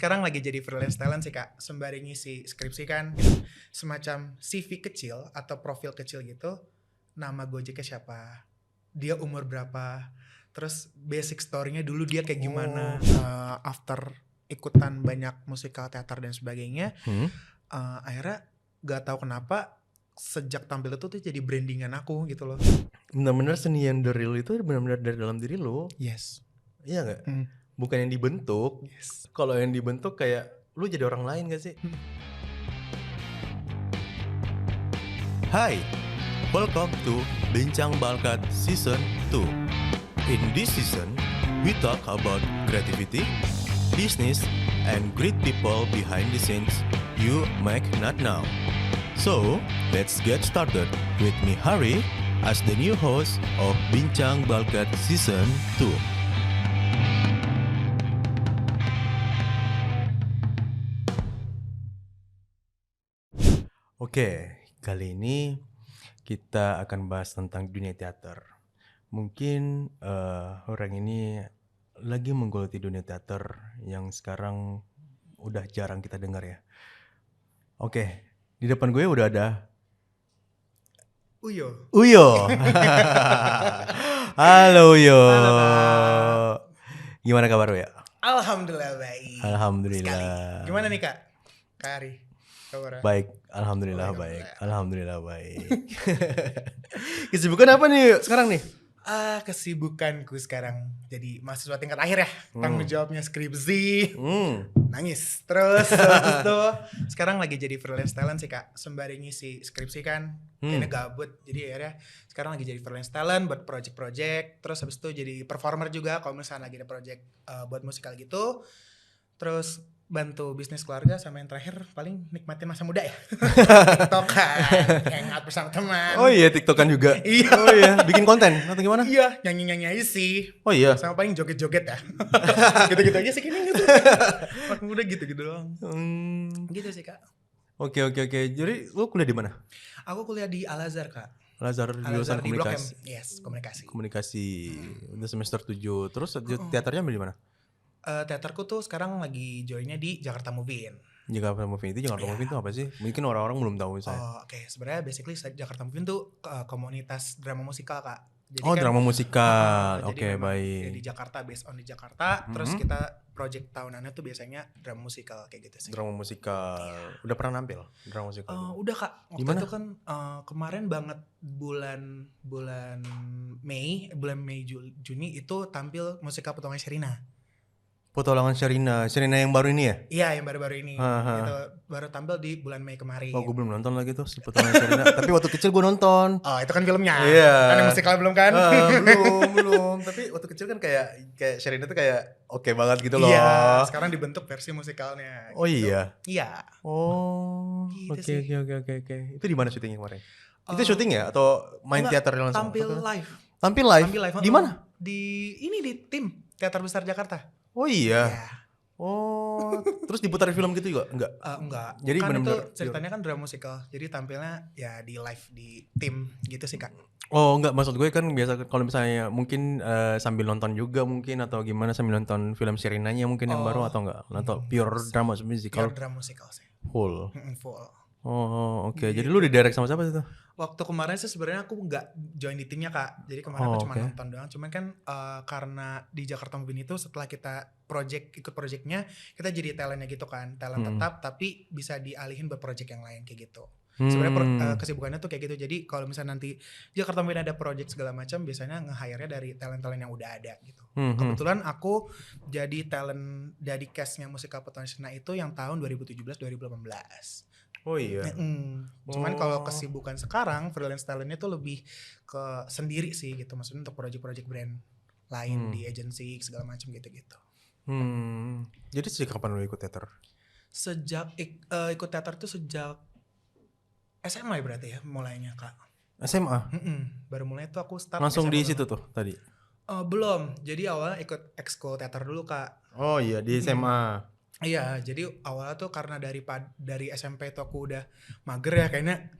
sekarang lagi jadi freelance talent sih kak, sembari ngisi skripsi kan, semacam CV kecil atau profil kecil gitu, nama Gojeknya siapa, dia umur berapa, terus basic story-nya dulu dia kayak gimana. After ikutan banyak musikal, teater dan sebagainya, akhirnya gak tahu kenapa sejak tampil itu tuh jadi brandingan aku gitu loh. Benar-benar seni yang the real itu benar-benar dari dalam diri lo. Yes. Iya nggak? Bukan yang dibentuk. Yes. Kalau yang dibentuk kayak lu jadi orang lain gak sih? Hai, welcome to Bincang Balkat Season 2. In this season, we talk about creativity, business, and great people behind the scenes you might not know. So, let's get started with me Hari as the new host of Bincang Balkat Season 2. Oke, kali ini kita akan bahas tentang dunia teater. Mungkin orang ini lagi menggeluti dunia teater yang sekarang udah jarang kita dengar ya. Oke, di depan gue udah ada Uyo. Halo Uyo. Halo, Kak. Gimana kabar ya? Alhamdulillah baik. Alhamdulillah. Sekali. Gimana nih kak? Kak Ari, kabarnya? Baik, alhamdulillah Alhamdulillah. baik. Kesibukan apa nih sekarang nih? Kesibukanku sekarang jadi mahasiswa tingkat akhir ya. Tanggung jawabnya skripsi. Nangis. Terus habis itu sekarang lagi jadi freelance talent sih kak. Sembari ngisi skripsi kan. Kayaknya gabut. Jadi akhirnya sekarang lagi jadi freelance talent buat project-project. Terus habis itu jadi performer juga kalau misalnya lagi ada project buat musikal gitu. Terus bantu bisnis keluarga, sama yang terakhir paling nikmatin masa muda ya. TikTokan, hangout bersama teman. Oh iya, TikTokan juga. Iya. Oh iya, bikin konten atau gimana? Iya, nyanyi-nyanyi aja sih. Oh iya. Sama paling joget-joget ya. Gitu-gitu aja sih kayaknya gitu. Anak muda gitu-gitu doang. Gitu sih kak. Oke. Jadi lu kuliah di mana? Aku kuliah di Al-Azhar kak. Al-Azhar jurusan Di Blok M. komunikasi. Yes, komunikasi. Komunikasi. Udah semester 7. Terus teaternya di mana? Teaterku tuh sekarang lagi joinnya di Jakarta Movie In. Jakarta Movie itu apa sih? Mungkin orang-orang belum tahu misalnya. Oke. Sebenarnya basically Jakarta Movie In tuh komunitas drama musikal kak. Jadi drama musikal. Oke, Ya baik. di Jakarta, based on di Jakarta. Terus kita project tahunannya tuh biasanya drama musikal kayak gitu sih. Drama musikal. Udah pernah nampil drama musikal? Udah kak. Waktu dimana? itu kan kemarin banget bulan Mei Juni itu tampil musikal Petualangan Sherina. Petualangan Sherina yang baru ini ya? Iya, yang baru-baru ini. Itu baru tampil di bulan Mei kemarin. Oh, gue belum nonton lagi tuh Petualangan Sherina. Tapi waktu kecil gue nonton. Oh, itu kan filmnya. Iya. Kan yang musikal belum kan? Belum. Tapi waktu kecil kan kayak Sherina tuh kayak oke banget gitu loh. Iya, sekarang dibentuk versi musikalnya. Oh gitu. iya? Iya. Oh, Gitu oke. Itu di mana syutingnya kemarin? Itu syuting ya? Atau main teater langsung? Tampil live. Tampil live? Di mana? Di tim Teater Besar Jakarta. Oh iya? Ya. Oh, terus diputar film gitu juga? Enggak. Jadi kan benar-benar itu ceritanya kan drama musikal. Jadi tampilnya ya di live di tim gitu sih kak. Oh enggak, maksud gue kan biasa kalau misalnya mungkin sambil nonton juga mungkin atau gimana, sambil nonton film Sherinanya mungkin yang baru atau enggak? Atau pure drama musical? Pure drama musikal sih. Full. Full. Oh oke. Jadi lu di-direct sama siapa itu? Waktu kemarin sih sebenarnya aku nggak join di timnya kak. Jadi kemarin aku cuma nonton doang. Cuman kan karena di Jakarta Movie itu setelah kita ikut projectnya, kita jadi talentnya gitu kan, talent tetap tapi bisa dialihin buat project yang lain kayak gitu. Sebenarnya kesibukannya tuh kayak gitu. Jadi kalau misalnya nanti Jakarta Movie ada project segala macam, biasanya nge-hire-nya dari talent-talent yang udah ada gitu. Kebetulan aku jadi talent dari cast-nya musikal Petualangan Sherina itu yang tahun 2017-2018. Oh iya. Cuman kalau kesibukan sekarang freelance talentnya tuh lebih ke sendiri sih gitu, maksudnya untuk project-project brand lain di agency segala macam gitu-gitu. Jadi sejak kapan lu ikut teater? Sejak ikut teater tuh sejak SMA ya berarti ya mulainya kak. SMA? Baru mulai tuh aku start langsung SMA di situ tuh tadi? Belum, jadi awalnya ikut ekskul teater dulu kak. Oh iya di SMA. Iya, jadi awalnya tuh karena dari SMP tuh aku udah mager ya kayaknya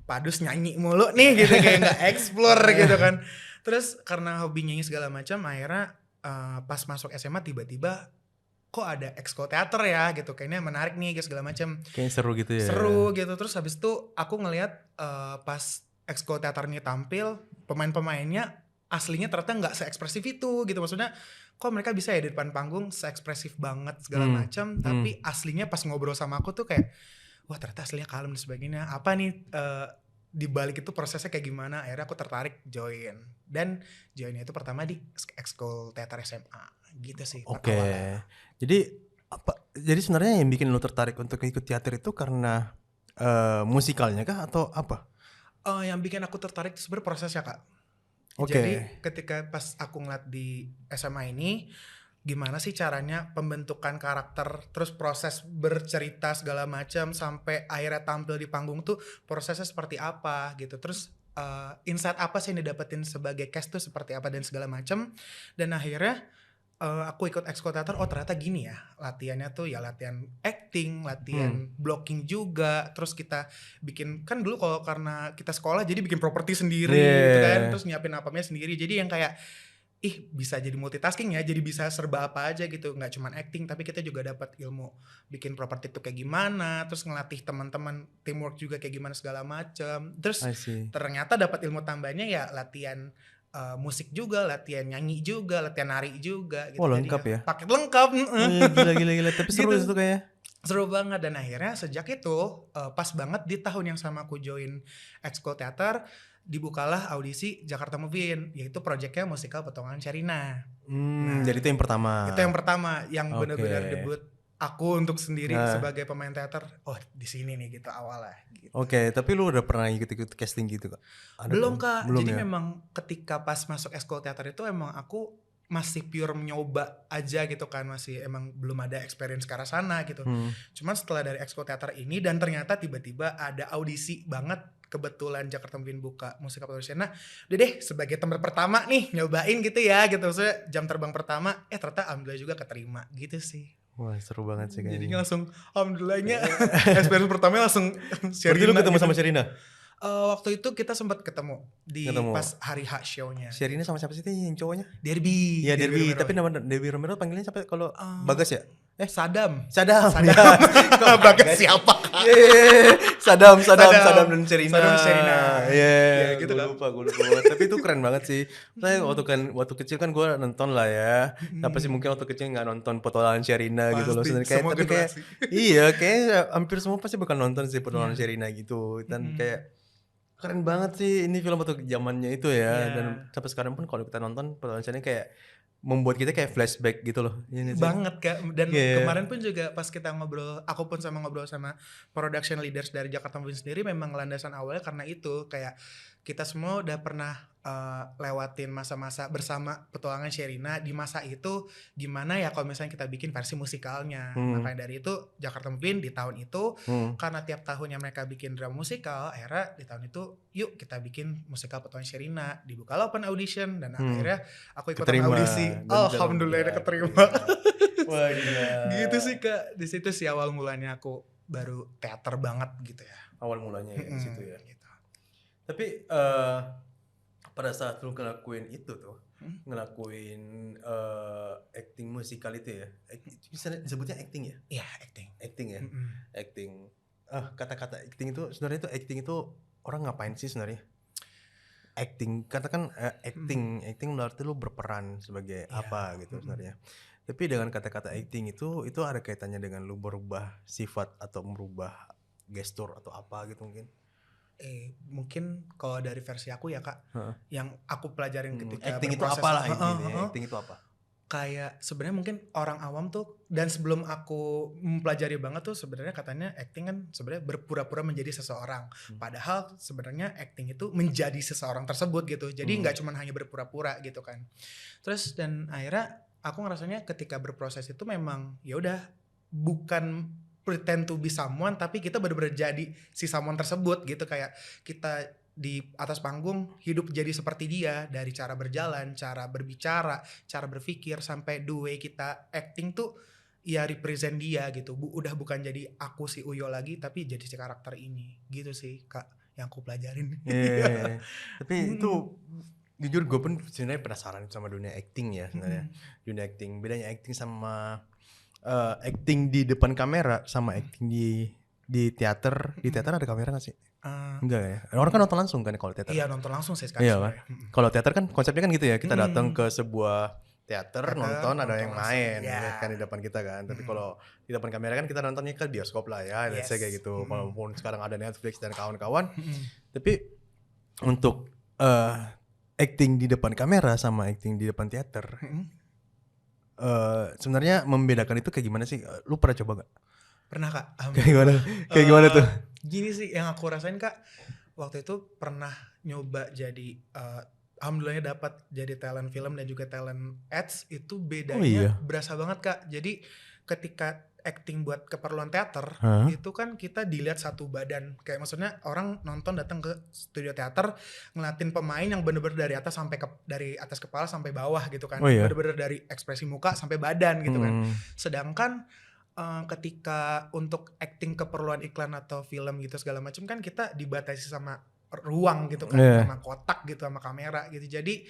padus nyanyi mulu nih gitu, kayak nggak explore gitu kan. Terus karena hobi nyanyi segala macam, akhirnya pas masuk SMA tiba-tiba kok ada exco teater ya gitu, kayaknya menarik nih segala macam. Kayaknya seru gitu ya. Seru gitu. Terus habis itu aku ngelihat pas exco teater ini tampil, pemain-pemainnya aslinya ternyata nggak seekspresif itu gitu. Maksudnya kok mereka bisa ya di depan panggung seekspresif banget segala macam, tapi aslinya pas ngobrol sama aku tuh kayak wah ternyata aslinya kalem dan sebagainya. Apa nih di balik itu prosesnya kayak gimana? Akhirnya aku tertarik join, dan joinnya itu pertama di ekskul teater SMA gitu sih. Oke. awalnya. Jadi sebenarnya yang bikin lo tertarik untuk ikut teater itu karena musikalnya kah atau apa? Yang bikin aku tertarik itu sebenarnya prosesnya Kak. Oke. Jadi ketika pas aku ngeliat di SMA ini, gimana sih caranya pembentukan karakter, terus proses bercerita segala macam sampai akhirnya tampil di panggung tuh prosesnya seperti apa gitu. Terus insight apa sih yang didapetin sebagai cast tuh seperti apa dan segala macam. Dan akhirnya aku ikut ekskul teater, oh ternyata gini ya latihannya tuh ya latihan acting, latihan blocking juga, terus kita bikin, kan dulu kalau karena kita sekolah jadi bikin properti sendiri gitu kan, terus nyiapin apanya sendiri, jadi yang kayak bisa jadi multitasking ya, jadi bisa serba apa aja gitu, nggak cuman acting tapi kita juga dapat ilmu bikin properti itu kayak gimana, terus ngelatih teman-teman teamwork juga kayak gimana segala macam, terus ternyata dapat ilmu tambahnya ya latihan musik juga, latihan nyanyi juga, latihan nari juga gitu. Oh lengkap ya? Paket lengkap. Gila. Tapi seru Gitu. itu kayaknya. Seru banget, dan akhirnya sejak itu pas banget di tahun yang sama aku join ekskul teater, dibukalah audisi Jakarta Movie In, yaitu proyeknya musikal Petualangan Sherina. Jadi itu yang pertama. Itu yang pertama, yang benar-benar debut aku untuk sendiri sebagai pemain teater. Oh di sini nih gitu awalnya. Gitu. Oke, tapi lu udah pernah ikut casting gitu Kak? Belum Kak, Belum jadi ya? memang ketika pas masuk ekskul teater itu emang aku masih pure menyoba aja gitu kan, masih emang belum ada experience ke arah sana gitu. Cuman setelah dari ekskul teater ini dan ternyata tiba-tiba ada audisi banget, kebetulan Jakarta Movie In buka musikal Petualangan, udah deh sebagai tempat pertama nih nyobain gitu ya gitu, maksudnya jam terbang pertama, ternyata alhamdulillah juga keterima gitu sih. Wah seru banget sih kayaknya. Jadinya langsung alhamdulillahnya experience pertamanya langsung Sherina. Berarti lu ketemu gitu sama Sherina? Waktu itu kita sempat ketemu pas hari H show-nya. Sherina sama siapa sih yang cowoknya? Derby. Iya Derby, tapi nama Derby Romero panggilnya siapa kalau Bagas ya? Sadam. Bagas siapa? Sadam dan Sherina. Sadam Sherina. Iya, gitu gue lupa. Tapi itu keren banget sih. Saya waktu kecil kan gue nonton lah ya. Apa sih mungkin waktu kecil nggak nonton Petualangan Sherina gitu loh. Tapi kayak kayak hampir semua pasti bakal nonton sih Petualangan Sherina gitu. Dan kayak keren banget sih ini film waktu zamannya itu ya. Dan sampai sekarang pun kalau kita nonton Petualangan Sherina kayak membuat kita kayak flashback gitu loh. Banget Kak. Dan kemarin pun juga pas kita ngobrol, aku pun ngobrol sama production leaders dari Jakarta Movie sendiri, memang landasan awalnya karena itu, kayak kita semua udah pernah lewatin masa-masa bersama Petualangan Sherina. Di masa itu gimana ya kalau misalnya kita bikin versi musikalnya. Makanya dari itu Jakarta Movie di tahun itu, karena tiap tahunnya mereka bikin drama musikal, akhirnya di tahun itu yuk kita bikin musikal Petualangan Sherina. Dibukalah open audition dan akhirnya aku ikutan audisi. Alhamdulillah udah keterima. Wah gila. Gitu sih Kak. Di situ sih awal mulanya aku baru teater banget gitu ya. Awal mulanya ya di situ ya. Gitu. Tapi pada saat lu ngelakuin itu tuh, ngelakuin acting musikal itu ya, bisa disebutnya acting ya? Iya acting. Acting ya, acting. Kata-kata acting itu sebenarnya itu acting itu orang ngapain sih sebenarnya? Acting, katakan acting berarti lu berperan sebagai apa gitu sebenarnya. Tapi dengan kata-kata acting itu ada kaitannya dengan lu berubah sifat atau merubah gestur atau apa gitu mungkin? Mungkin kalau dari versi aku ya Kak, yang aku pelajarin ketika acting itu apalah intinya. Acting itu apa? Kayak sebenarnya mungkin orang awam tuh, dan sebelum aku mempelajari banget tuh sebenarnya katanya acting kan sebenarnya berpura-pura menjadi seseorang. Padahal sebenarnya acting itu menjadi seseorang tersebut gitu. Jadi nggak cuma hanya berpura-pura gitu kan. Terus dan akhirnya aku ngerasanya ketika berproses itu memang ya udah bukan pretend to be someone, tapi kita benar-benar jadi si someone tersebut gitu. Kayak kita di atas panggung hidup jadi seperti dia, dari cara berjalan, cara berbicara, cara berpikir, sampai the way kita acting tuh ya represent dia gitu. Udah bukan jadi aku si Uyo lagi, tapi jadi si karakter ini gitu sih Kak yang aku pelajarin. Tapi itu jujur gue pun sebenarnya penasaran sama dunia acting ya sebenarnya. Dunia acting, bedanya acting sama acting di depan kamera sama acting di teater. Di teater ada kamera nggak sih? Enggak ya. Orang kan nonton langsung kan kalau teater. Iya, nonton langsung sih sekarang. Iya kan. Kalau teater kan konsepnya kan gitu ya. Kita datang ke sebuah teater, nonton ada yang main gitu kan di depan kita kan. Tapi kalau di depan kamera kan kita nontonnya ke bioskop lah ya. Let's say kayak gitu. Walaupun sekarang ada Netflix dan kawan-kawan. Tapi untuk acting di depan kamera sama acting di depan teater, sebenarnya membedakan itu kayak gimana sih? Lu pernah coba gak? Pernah Kak. Kayak gimana tuh? Gini sih yang aku rasain Kak, waktu itu pernah nyoba jadi alhamdulillahnya dapat jadi talent film dan juga talent ads. Itu bedanya berasa banget Kak. Jadi ketika acting buat keperluan teater itu kan kita dilihat satu badan, kayak maksudnya orang nonton datang ke studio teater ngeliatin pemain yang bener-bener dari atas sampai dari atas kepala sampai bawah gitu kan, bener-bener dari ekspresi muka sampai badan gitu kan. Sedangkan ketika untuk acting keperluan iklan atau film gitu segala macam kan kita dibatasi sama ruang gitu kan, sama kotak gitu, sama kamera gitu. Jadi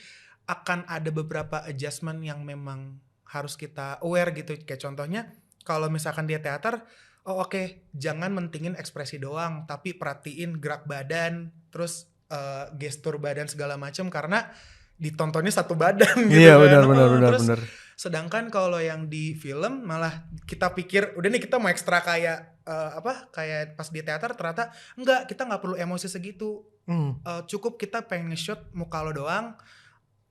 akan ada beberapa adjustment yang memang harus kita aware gitu. Kayak contohnya kalau misalkan dia teater, jangan mentingin ekspresi doang, tapi perhatiin gerak badan, terus gestur badan segala macam karena ditontonnya satu badan gitu. Iya benar. Sedangkan kalau yang di film malah kita pikir udah nih kita mau ekstra kayak kayak pas di teater, ternyata enggak, kita nggak perlu emosi segitu. Cukup kita pengen nge-shoot muka lo doang,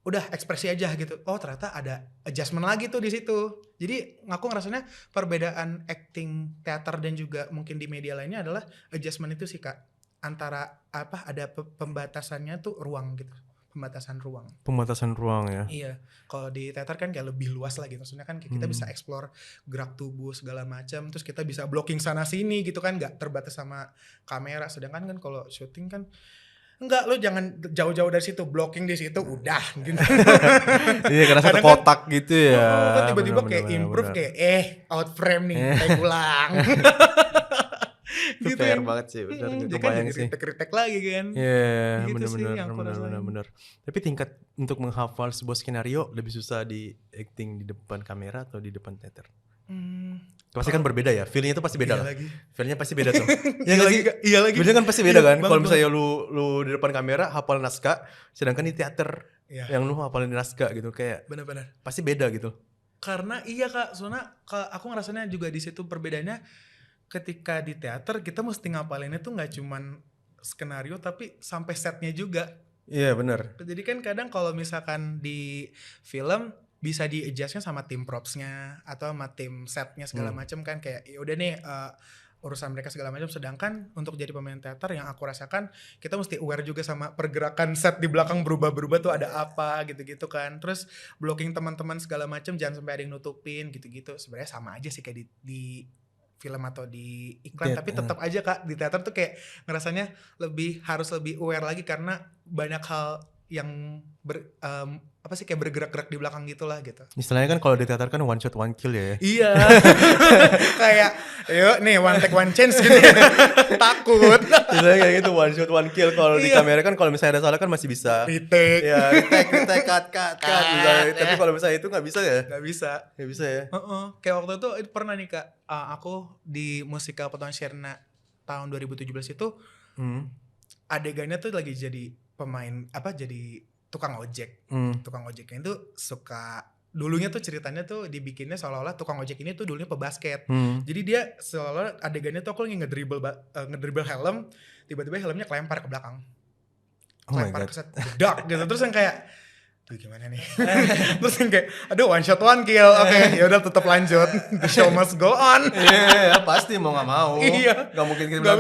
udah ekspresi aja gitu. Oh ternyata ada adjustment lagi tuh di situ. Jadi aku ngerasanya perbedaan acting teater dan juga mungkin di media lainnya adalah adjustment itu sih Kak. Antara ada pembatasannya tuh ruang gitu. Pembatasan ruang ya. Iya. Kalau di teater kan kayak lebih luas lagi. Maksudnya kan kita bisa explore gerak tubuh segala macam. Terus kita bisa blocking sana sini gitu kan, nggak terbatas sama kamera. Sedangkan kan kalau syuting kan enggak, lo jangan jauh-jauh dari situ, blocking di situ udah gitu. Iya, karena satu kotak kan, gitu ya. Kan tiba-tiba kayak improve kayak out frame nih, kayak ulang. Gitu fair banget sih, benar. Kebayang sih. Kritik lagi kan. Iya, benar. Tapi tingkat untuk menghafal sebuah skenario lebih susah di acting di depan kamera atau di depan teater? Pasti kan berbeda ya, feelnya itu pasti beda lah. Feelnya pasti beda tuh. Iya lagi. Feelnya kan pasti beda kan. Kalau misalnya lu di depan kamera hafal naskah, sedangkan di teater yang lu hafalin naskah gitu kayak. Benar. Pasti beda gitu. Karena iya Kak, soalnya aku ngerasanya juga di situ perbedaannya. Ketika di teater kita mesti ngapalinnya tuh nggak cuman skenario tapi sampai setnya juga. Iya benar. Jadi kan kadang kalau misalkan di film bisa di-adjustnya sama tim propsnya atau sama tim setnya segala macam kan, kayak ya udah nih urusan mereka segala macam. Sedangkan untuk jadi pemain teater yang aku rasakan kita mesti aware juga sama pergerakan set di belakang berubah-berubah tuh ada apa gitu-gitu kan. Terus blocking teman-teman segala macam, jangan sampai ada yang nutupin gitu-gitu. Sebenarnya sama aja sih kayak di film atau di iklan, tapi tetap aja Kak di teater tuh kayak ngerasanya harus lebih aware lagi karena banyak hal yang kayak bergerak-gerak di belakang gitulah gitu. Istilahnya kan kalau di teater kan one shot one kill ya. Iya. Kayak yuk nih one take one chance gitu. Takut. Istilahnya kayak gitu one shot one kill. Kalau di kamera kan kalau misalnya ada salah kan masih bisa retake. Ya, retake cut. Tapi kalau misalnya itu enggak bisa ya? Enggak bisa ya. Kayak waktu itu pernah nih Kak, aku di musikal Potongan Sherna tahun 2017 itu adegannya tuh lagi jadi pemain jadi tukang ojek. Tukang ojeknya itu suka dulunya tuh ceritanya tuh dibikinnya seolah-olah tukang ojek ini tuh dulunya pebasket. Jadi dia seolah adegannya tuh aku lagi ngedribble helm, tiba-tiba helmnya kelempar ke belakang. Kelempar ke set bedak gitu. Terus yang kayak tuh gimana nih? Terus yang kayak aduh one shot one kill. Oke, ya udah tetap lanjut. The show must go on. Iya, pasti mau enggak mau. Iya. Enggak mungkin kita bilang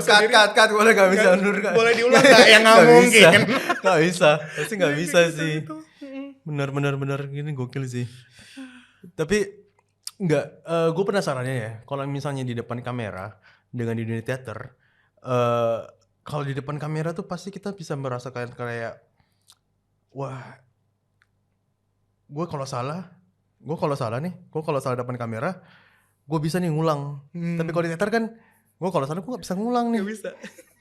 cut boleh enggak bisa undur kan. Boleh diulang enggak? Yang enggak mungkin. Enggak bisa. Pasti enggak bisa sih. Benar gini gokil sih. Tapi enggak, gue penasarannya ya. Kalau misalnya di depan kamera dengan di dunia teater, kalau di depan kamera tuh pasti kita bisa merasakan kayak wah, gue kalau salah depan kamera, gue bisa nih ngulang. Tapi kalau di teater kan Gue kalau salah gue gak bisa ngulang nih. Gak bisa.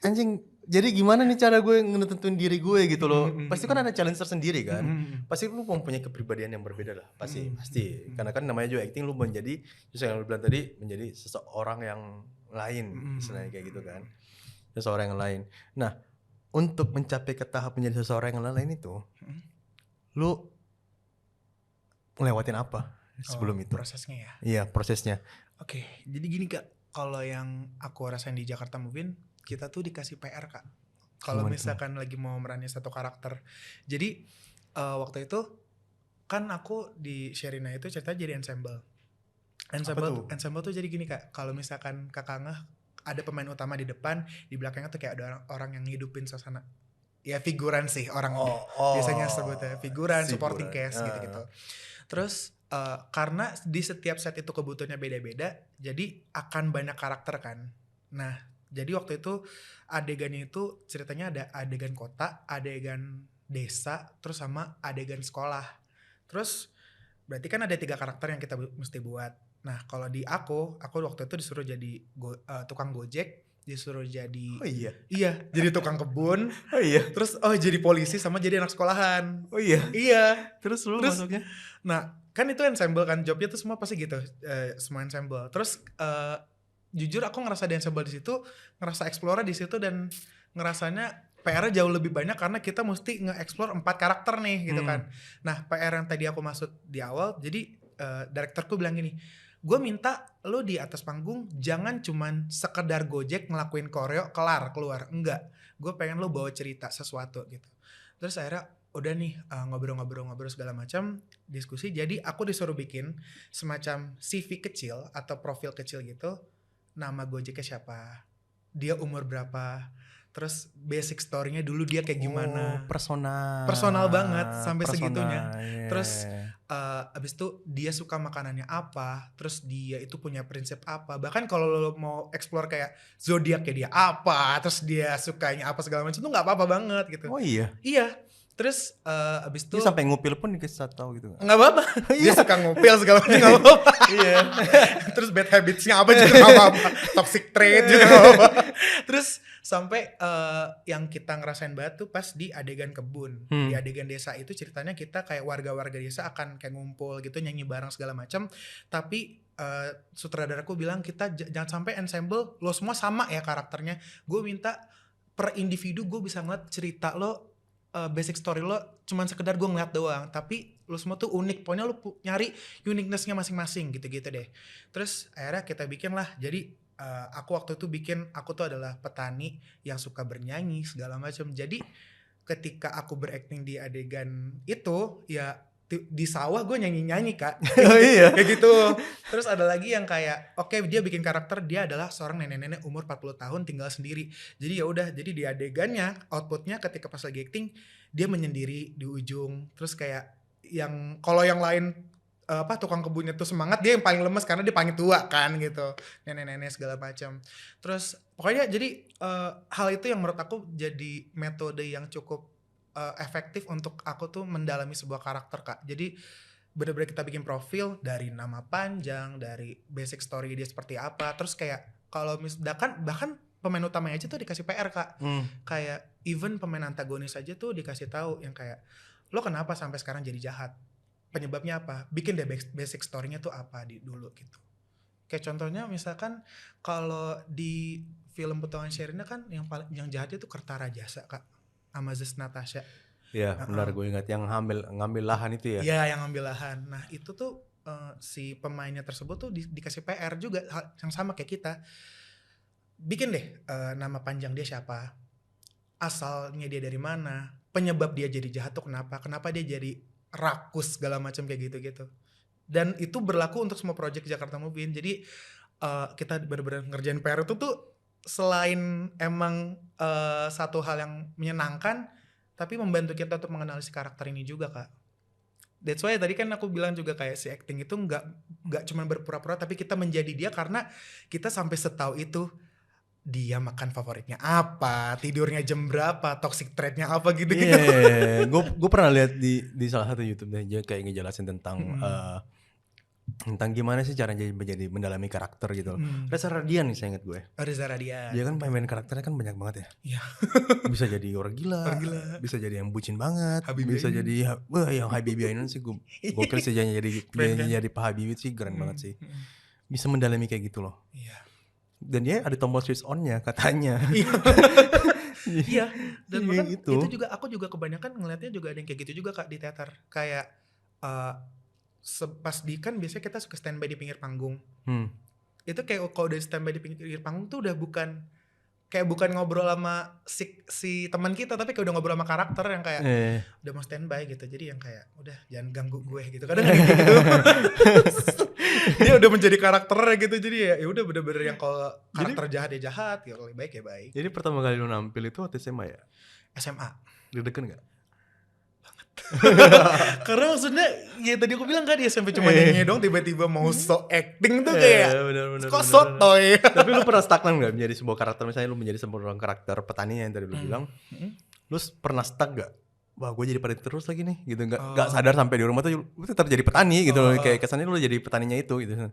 Anjing, jadi gimana nih cara gue nentuin diri gue gitu loh. Pasti kan ada challenge tersendiri kan. Pasti lu mempunyai kepribadian yang berbeda lah. Pasti. Karena kan namanya juga acting, lu menjadi, justru yang lu bilang tadi, menjadi seseorang yang lain. Istilahnya kayak gitu kan. Seseorang yang lain. Nah, untuk mencapai ke tahap menjadi seseorang yang lain itu, lu ngelewatin apa sebelum itu? Prosesnya ya? Iya, prosesnya. Oke, jadi gini Kak. Kalau yang aku rasain di Jakarta Movie, kita tuh dikasih PR Kak. Kalau misalkan lagi mau merani satu karakter. Jadi waktu itu kan aku di Sherina itu cerita jadi ensemble. Ensemble tuh jadi gini Kak. Kalau misalkan Kakak Ngeh ada pemain utama di depan, di belakangnya tuh kayak ada orang yang ngidupin suasana. Ya figuran sih orang biasanya sebutnya figuran, supporting cast gitu-gitu. Terus karena di setiap set itu kebutuhannya beda-beda, jadi akan banyak karakter kan. Nah, jadi waktu itu adegannya itu ceritanya ada adegan kota, adegan desa, terus sama adegan sekolah. Terus berarti kan ada 3 karakter yang kita mesti buat. Nah, kalau di aku waktu itu disuruh jadi tukang gojek, disuruh jadi jadi tukang kebun, terus jadi polisi sama jadi anak sekolahan. Terus lu masuknya? Nah, kan itu ensemble kan, jobnya tuh semua pasti gitu, semua ensemble. Terus jujur aku ngerasa di ensemble di situ, ngerasa explore di situ, dan ngerasanya PR-nya jauh lebih banyak karena kita mesti nge-explore 4 karakter nih gitu kan. Nah, PR yang tadi aku maksud di awal, jadi direkturku bilang gini, gue minta lo di atas panggung jangan cuman sekedar gojek ngelakuin koreo keluar, enggak, gue pengen lo bawa cerita sesuatu gitu. Terus akhirnya udah nih ngobrol segala macam, diskusi. Jadi aku disuruh bikin semacam CV kecil atau profil kecil gitu. Nama Gojeknya siapa, dia umur berapa, terus basic story-nya dulu dia kayak gimana. Personal banget sampai segitunya. Terus abis itu dia suka makanannya apa, terus dia itu punya prinsip apa. Bahkan kalau lo mau explore kayak zodiaknya dia apa, terus dia sukanya apa segala macam, itu nggak apa-apa banget gitu. Iya. Terus abis itu dia sampai ngupil pun dikasih tahu gitu nggak apa-apa. Dia suka ngupil segala macam nggak apa-apa. Terus bad habitsnya apa juga nggak apa-apa. Toxic trait juga nggak apa-apa. Terus sampai yang kita ngerasain banget tuh pas di adegan kebun. Di adegan desa itu ceritanya kita kayak warga-warga desa akan kayak ngumpul gitu, nyanyi bareng segala macam. Tapi sutradaraku bilang kita jangan sampai ensemble lo semua sama ya karakternya. Gue minta per individu gue bisa ngeliat cerita lo, basic story lo cuman sekedar gue ngeliat doang, tapi lo semua tuh unik. Pokoknya lo nyari uniqueness-nya masing-masing gitu-gitu deh. Terus akhirnya kita bikin lah. Jadi aku waktu itu aku tuh adalah petani yang suka bernyanyi segala macam. Jadi ketika aku berakting di adegan itu ya di sawah gue nyanyi Kak. Kayak gitu. Terus ada lagi yang kayak dia bikin karakter dia adalah seorang nenek-nenek umur 40 tahun tinggal sendiri. Jadi ya udah, jadi di adegannya outputnya ketika pas lagi acting dia menyendiri di ujung. Terus kayak yang kalau yang lain tukang kebunnya tuh semangat, dia yang paling lemes karena dia paling tua kan gitu, nenek-nenek segala macam. Terus pokoknya jadi hal itu yang menurut aku jadi metode yang cukup efektif untuk aku tuh mendalami sebuah karakter Kak. Jadi benar-benar kita bikin profil dari nama panjang, dari basic story dia seperti apa. Terus kayak kalau bahkan pemain utamanya aja tuh dikasih PR Kak. Kayak even pemain antagonis aja tuh dikasih tahu yang kayak lo kenapa sampai sekarang jadi jahat, penyebabnya apa, bikin deh basic story-nya tuh apa dulu gitu. Kayak contohnya misalkan kalau di film Petualangan Sherina kan yang jahatnya tuh Kertarajasa Kak, sama Zes Natasha. Iya benar, gue ingat yang ngambil lahan itu ya. Iya yang ngambil lahan. Nah itu tuh si pemainnya tersebut tuh dikasih PR juga yang sama kayak kita. Bikin deh nama panjang dia siapa, asalnya dia dari mana, penyebab dia jadi jahat tuh kenapa dia jadi rakus segala macam kayak gitu-gitu. Dan itu berlaku untuk semua project Jakarta Movie. Jadi kita benar-benar ngerjain PR itu tuh selain emang satu hal yang menyenangkan, tapi membantu kita untuk mengenali si karakter ini juga Kak. That's why tadi kan aku bilang juga kayak si acting itu nggak cuma berpura-pura, tapi kita menjadi dia karena kita sampai setahu itu dia makan favoritnya apa, tidurnya jam berapa, toxic trait-nya apa gitu-gitu. Gue pernah lihat di salah satu YouTube dia kayak ngejelasin tentang Tentang gimana sih cara menjadi mendalami karakter gitu loh. Reza Radian nih saya ingat gue. Reza Radian. Dia kan main karakternya kan banyak banget ya. Iya. Bisa jadi orang gila, bisa jadi yang bucin banget, bisa jadi yang Habibie Ainun sih gokil sih jadi Pak Habibie sih keren banget sih. Bisa mendalami kayak gitu loh. Iya. Dan dia ada tombol switch on-nya katanya. Iya. Dan bahkan gitu. itu juga aku juga kebanyakan ngelihatnya juga ada yang kayak gitu juga Kak di teater. Kayak pas di kan biasanya kita suka standby di pinggir panggung. Itu kayak kalau udah standby di pinggir panggung tuh udah bukan ngobrol sama si teman kita, tapi kayak udah ngobrol sama karakter yang kayak udah mau standby gitu. Jadi yang kayak udah jangan ganggu gue gitu. Kadang kayak gitu. Dia udah menjadi karakternya gitu. Jadi ya udah bener-bener yang kalau karakter jahat ya jahat, kalau baik ya baik. Jadi pertama kali lu nampil itu waktu SMA ya? SMA. Deg-degan gak? Karena maksudnya ya tadi aku bilang kan di SMP cuma nyanyi dong, tiba-tiba mau so acting tuh kayak kok sotoy. Tapi lu pernah stagnan gak menjadi sebuah karakter? Misalnya lu menjadi sebuah karakter petani yang tadi lu bilang, lu pernah stuck gak? Wah gue jadi petani terus lagi nih gitu, gak sadar sampai di rumah tuh lu tetap jadi petani gitu loh. Kayak kesannya lu jadi petaninya itu gitu.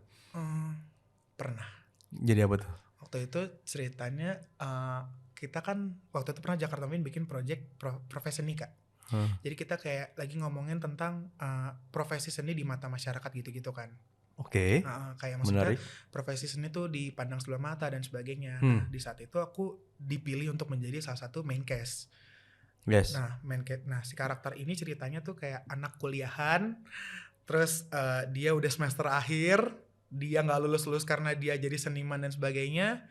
Pernah. Jadi apa tuh? Waktu itu ceritanya kita kan waktu itu pernah Jakarta Main bikin project profesi seni Kak. Jadi kita kayak lagi ngomongin tentang profesi seni di mata masyarakat gitu-gitu kan. Oke. Kayak maksudnya profesi seni tuh dipandang sebelah mata dan sebagainya. Nah, di saat itu aku dipilih untuk menjadi salah satu main cast. Yes. Nah, si karakter ini ceritanya tuh kayak anak kuliahan, terus dia udah semester akhir, dia nggak lulus karena dia jadi seniman dan sebagainya.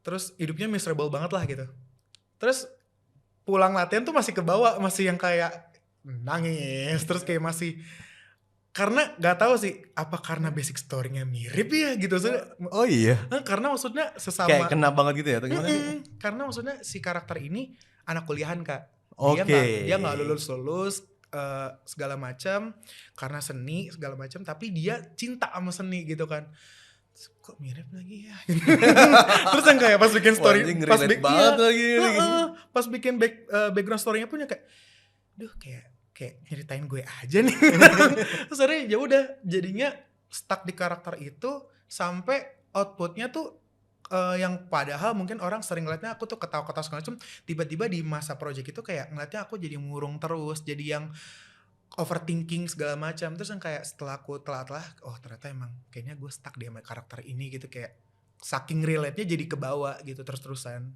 Terus hidupnya miserable banget lah gitu. Terus pulang latihan tuh masih kebawa, masih yang kayak nangis, terus kayak masih karena nggak tahu sih apa karena basic story-nya mirip ya gitu. Oh iya. Karena maksudnya sesama kayak kena banget gitu ya atau gimana? Karena maksudnya si karakter ini anak kuliahan Kak. Dia nggak lulus segala macam karena seni segala macam, tapi dia cinta sama seni gitu kan. Kok mirip lagi ya? Terus yang kayak pas bikin story, pas bikin background story-nya punya kayak, duh kayak nyeritain gue aja nih. Terus akhirnya ya udah jadinya stuck di karakter itu sampai outputnya tuh yang padahal mungkin orang sering ngeliatnya aku tuh ketawa-ketawa segala macam, tiba-tiba di masa project itu kayak ngeliatnya aku jadi murung terus, jadi yang overthinking segala macam. Terus yang kayak setelah aku telat-telat, oh ternyata emang kayaknya gue stuck di sama karakter ini gitu, kayak saking relate-nya jadi kebawa gitu terus-terusan.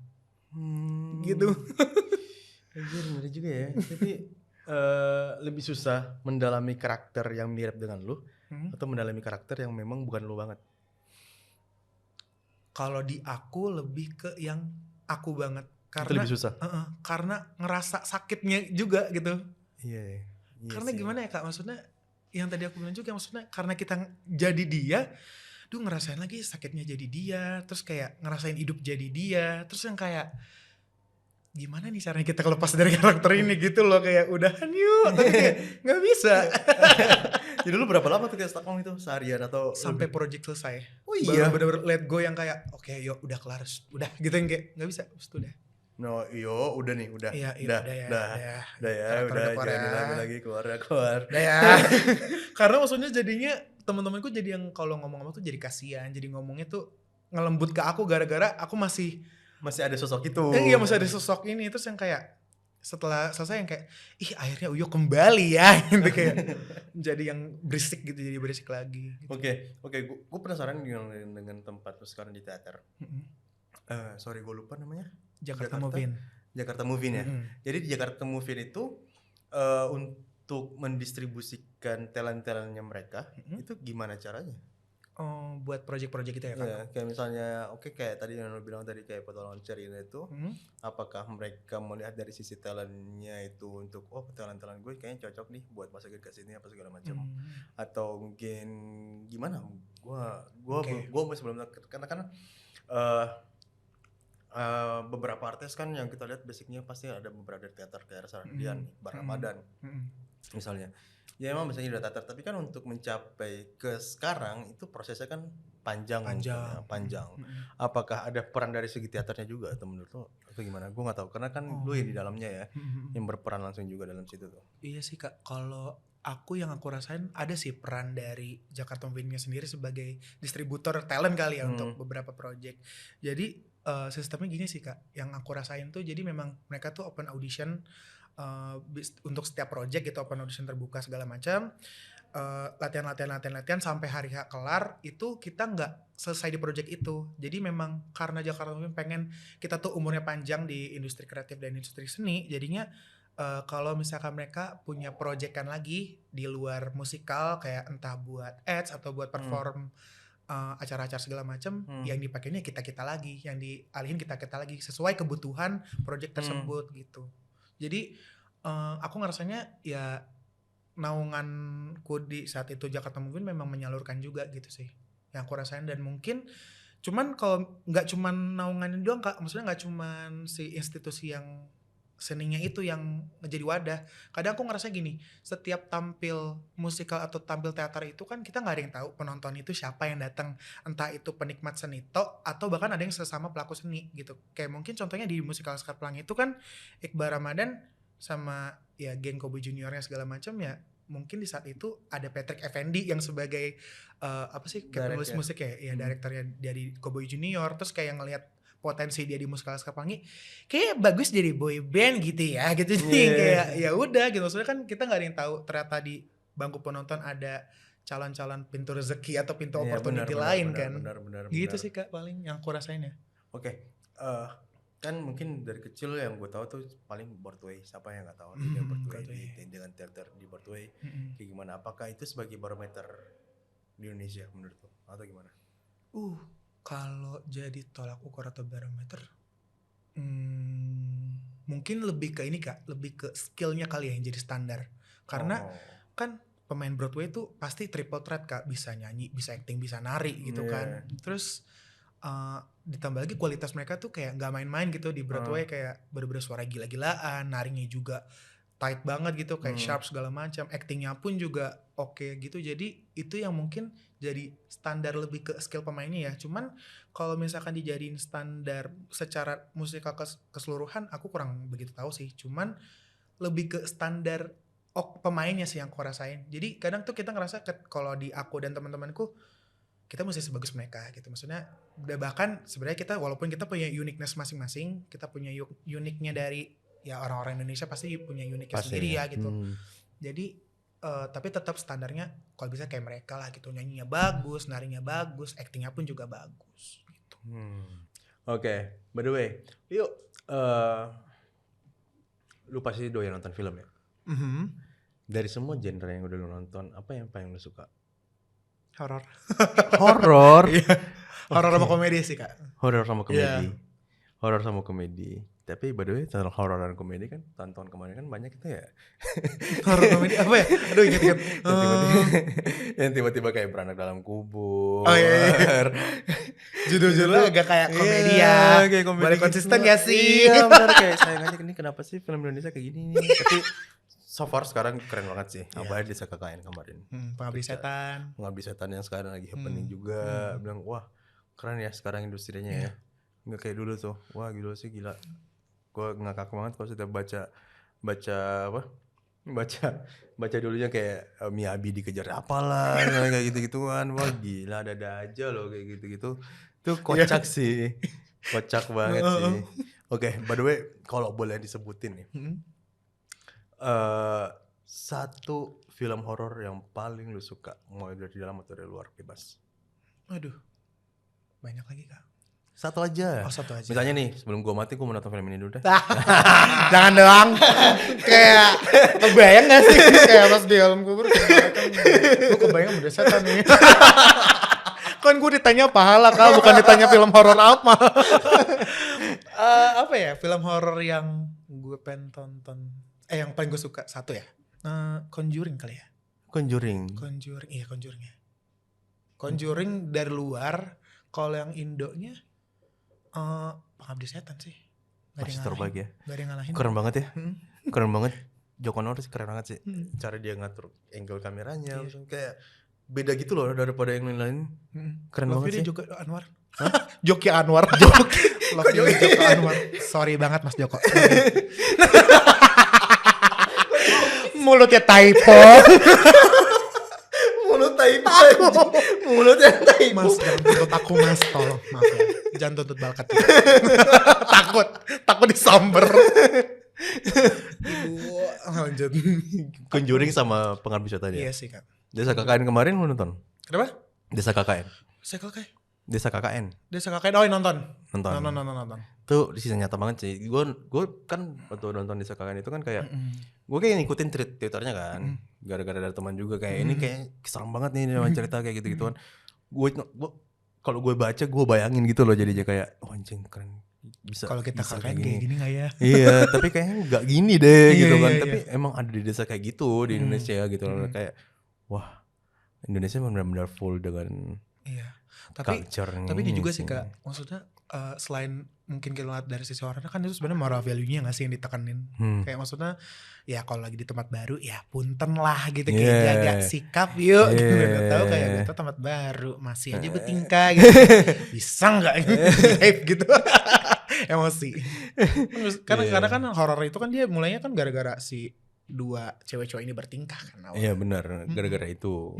Gitu. Bener juga ya. Jadi lebih susah mendalami karakter yang mirip dengan lu atau mendalami karakter yang memang bukan lu banget? Kalau di aku lebih ke yang aku banget. Karena itu lebih susah? Karena ngerasa sakitnya juga gitu. Iya. Karena gimana ya Kak, maksudnya yang tadi aku bilang juga, maksudnya karena kita jadi dia, ngerasain lagi sakitnya jadi dia, terus kayak ngerasain hidup jadi dia, terus yang kayak gimana nih caranya kita lepas dari karakter ini gitu loh, kayak udahan yuk, tapi kayak gak bisa. Jadi dulu berapa lama tuh kayak stuck itu, seharian atau sampai project selesai? Oh iya? Baru bener-bener let go yang kayak oke, yuk udah kelar, udah gitu yang kayak gak bisa, udah. No, udah nih, udah. Iya, Udah, jangan dilami lagi, keluar. Udah ya. Karena maksudnya jadinya teman-temanku jadi yang kalau ngomong-ngomong tuh jadi kasihan, jadi ngomongnya tuh ngelembut ke aku gara-gara aku masih ada sosok itu. Iya, masih ada sosok ini. Terus yang kayak setelah selesai yang kayak akhirnya Uyo kembali ya gitu, kayak jadi yang berisik gitu, jadi berisik lagi gitu. Oke, gue penasaran dengan tempat lu sekarang di teater. Sorry gue lupa namanya. Jakarta Movin ya. Jadi di Jakarta Movin itu untuk mendistribusikan talent-talentnya mereka itu gimana caranya? Oh, buat project-project itu ya Kak? Iya, kayak misalnya kayak tadi yang lo bilang tadi kayak foto launcher ini itu, apakah mereka melihat dari sisi talentnya itu untuk talent-talent gue kayaknya cocok nih buat masukin ke sini apa segala macam, atau mungkin gimana? Gue sebelum karena kan beberapa artis kan yang kita lihat basicnya pasti ada beberapa dari teater kayak Reza Radian, Bar Ramadan misalnya. Ya emang misalnya udah teater, tapi kan untuk mencapai ke sekarang itu prosesnya kan panjang. Apakah ada peran dari segi teaternya juga atau menurut lo atau gimana? Gue nggak tahu karena kan lo yang di dalamnya ya, yang berperan langsung juga dalam situ tuh. Iya sih Kak, kalau yang aku rasain ada sih peran dari Jakarta Movie-nya sendiri sebagai distributor talent kali ya untuk beberapa project. Jadi sistemnya gini sih Kak, yang aku rasain tuh jadi memang mereka tuh open audition untuk setiap project gitu, open audition terbuka segala macam. Latihan sampai hari H kelar itu kita nggak selesai di project itu. Jadi memang karena Jakarta Movie pengen kita tuh umurnya panjang di industri kreatif dan industri seni, jadinya kalau misalkan mereka punya proyekan lagi di luar musikal kayak entah buat ads atau buat perform acara-acara segala macam, yang dipakainya kita lagi, yang dialihin kita lagi sesuai kebutuhan project tersebut gitu. Jadi aku ngerasanya ya naunganku di saat itu Jakarta Movie memang menyalurkan juga gitu sih yang aku rasain. Dan mungkin cuman kalau nggak cuman naunganin doang Kak, maksudnya nggak cuman si institusi yang seninya itu yang menjadi wadah. Kadang aku ngerasa gini, setiap tampil musikal atau tampil teater itu kan kita nggak ada yang tahu penonton itu siapa yang datang, entah itu penikmat seni tok atau bahkan ada yang sesama pelaku seni gitu. Kayak mungkin contohnya di musikal Laskar Pelangi itu kan Iqbal Ramadan sama ya geng Cowboy Juniornya segala macam ya. Mungkin di saat itu ada Patrick Effendi yang sebagai penulis musik ya direkturnya dari Cowboy Junior, terus kayak ngelihat potensi dia di musikal Laskar Pelangi kayak bagus jadi boy band gitu ya gitu. Kayak ya udah gitu, maksudnya kan kita nggak ada yang tahu ternyata di bangku penonton ada calon-calon pintu rezeki atau pintu opportunity lain kan. Benar. Gitu sih Kak paling yang aku rasain ya. Oke. Kan mungkin dari kecil yang gue tahu tuh paling Broadway. Siapa yang nggak tahu dengan Broadway dengan teater di Broadway kayak gimana? Apakah itu sebagai barometer di Indonesia menurut lo atau gimana? Kalau jadi tolak ukur atau barometer, mungkin lebih ke ini Kak, lebih ke skillnya kali ya yang jadi standar. Karena kan pemain Broadway itu pasti triple threat Kak, bisa nyanyi, bisa acting, bisa nari gitu kan. Terus ditambah lagi kualitas mereka tuh kayak nggak main-main gitu di Broadway, kayak bener-bener suara gila-gilaan, narinya juga tight banget gitu, kayak sharp segala macam, actingnya pun juga oke gitu. Jadi itu yang mungkin jadi standar lebih ke skill pemainnya ya. Cuman kalau misalkan dijadiin standar secara musikal keseluruhan aku kurang begitu tahu sih. Cuman lebih ke standar pemainnya sih yang aku rasain. Jadi kadang tuh kita ngerasa kalau di aku dan teman-temanku kita mesti sebagus mereka gitu. Maksudnya bahkan sebenarnya kita walaupun kita punya uniqueness masing-masing, kita punya uniknya dari ya orang-orang Indonesia pasti punya uniknya sendiri ya gitu. Jadi tapi tetap standarnya kalau bisa kayak mereka lah gitu, nyanyinya bagus, narinya bagus, actingnya pun juga bagus gitu. Oke. By the way, yuk lu pasti doyan nonton film ya? Dari semua genre yang udah lu nonton, apa yang paling lu suka? Horor. Horor sama komedi sih Kak. Horor sama komedi. Horor sama komedi. Tapi by the way, tentang horor dan komedi kan tahun-tahun kemarin kan banyak kita ya. Horor komedi apa ya? Aduh ingat. Yang tiba-tiba kayak Beranak Dalam Kubur. Judul-judulnya agak kayak komedi ya. Kayak komedi. Boleh konsisten gak sih? Iya benar, kayak sayang aja ini kenapa sih film Indonesia kayak gini nih. Tapi so far sekarang keren banget sih. Apalagi di KKN kemarin. Pengabdi Setan. Pengabdi Setan yang sekarang lagi happening juga. Bilang wah keren ya sekarang industrinya ya. Nggak kayak dulu tuh. Wah gila sih gila. Gue ngakak banget kalau sudah baca dulunya kayak Miyabi dikejar apalah kayak gitu-gituan. Wah gila ada aja loh kayak gitu-gitu. Tuh kocak sih. Kocak banget sih. Oke, by the way kalau boleh disebutin nih. Satu film horor yang paling lu suka, mau dari dalam atau dari luar, bebas. Aduh, banyak lagi Kak. Satu aja. Satu aja. Misalnya nih, sebelum gua mati gua mau nonton film ini dulu deh. Jangan doang. Kayak kebayang gak sih kayak pas di alam kubur gue kebayang udah setan nih. Kan gue ditanya pahala Kak, bukan ditanya film horor apa. Apa ya, film horor yang gue pengen tonton, yang paling gue suka satu ya, Conjuring kali ya. Conjuring ya. Conjuring dari luar. Kalau yang Indonya Pengabdi Setan sih. Masih terbaik ya. Gak ada yang ngalahin. Keren banget ya. Keren banget. Joko Anwar sih keren banget sih. Cara dia ngatur angle kameranya. Kayak beda gitu loh daripada yang lain. Keren banget sih. Joko Anwar. Joki Anwar. Joko Anwar. Sorry banget Mas Joko. Mulutnya typo. Mulut typo. Mulutnya typo. Mas, jangan tuntut aku mas, tolong. Maaf ya. Jangan tuntut Balkat. Takut disamber. Ibu, lanjut. Conjuring sama Pengabdi Setan ya. Iya sih Kak. Desa KKN kemarin lu nonton? Kenapa? Desa KKN. Cycle kayak. Desa KKN. Desa kakek, oh nonton. Nonton. Tuh di sini nyata banget sih. Gue kan waktu nonton Desa KKN itu kan kayak gue kayak ngikutin Twitternya kan. Gara-gara ada teman juga kayak ini kayak keserem banget nih dengan cerita kayak gitu-gituan. Gue kalau gue baca gue bayangin gitu loh jadinya kayak oh anjing keren. Bisa kalau kita bisa KKN kayak gini nggak ya? Iya, tapi kayaknya nggak gini deh Iya, gitu kan. iya, Tapi emang ada di desa kayak gitu di Indonesia gitu loh. Kayak wah Indonesia benar-benar full dengan Iya. Tapi culture-nya juga sih Kak, maksudnya selain mungkin kita lihat dari sisi orangnya kan itu sebenarnya moral value-nya nggak sih yang ditekenin. Kayak maksudnya ya kalau lagi di tempat baru ya punten lah gitu kayak jaga sikap yuk gitu. Gak tahu kayak gitu tempat baru masih aja bertingkah gitu. Bisa nggak behave gitu. Emosi. Karena kan horor itu kan dia mulainya kan gara-gara si dua cewek cowok ini bertingkah kan. Iya benar, gara-gara itu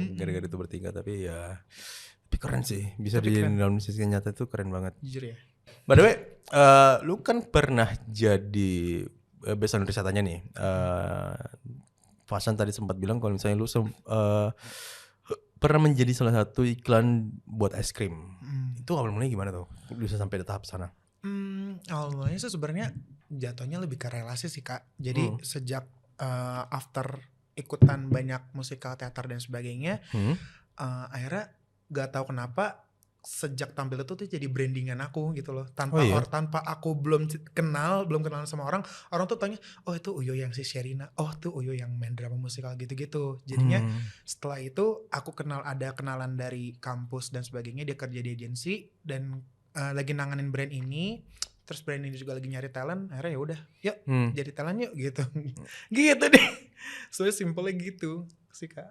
bertingkah tapi ya tapi keren sih bisa di dalam sisi nyata itu keren banget. Jujur ya. By the way, lu kan pernah jadi based on risetnya nih. Fasan tadi sempat bilang kalau misalnya lu pernah menjadi salah satu iklan buat es krim. Itu awal mulanya gimana tuh? Bisa sampai di tahap sana? Awal mulanya sih sebenarnya jatuhnya lebih ke relasi sih Kak. Jadi sejak after ikutan banyak musikal, teater dan sebagainya, akhirnya gak tahu kenapa sejak tampil itu tuh jadi brandingan aku gitu loh. Tanpa aku belum kenal sama orang tuh tanya, oh itu Uyo yang si Sherina, oh tuh Uyo yang main drama musikal gitu-gitu. Jadinya setelah itu aku ada kenalan dari kampus dan sebagainya, dia kerja di agensi dan lagi nanganin brand ini. Terus brand ini juga lagi nyari talent, akhirnya ya udah, yuk jadi talent yuk gitu. Gitu deh. Soalnya simpelnya gitu sih Kak.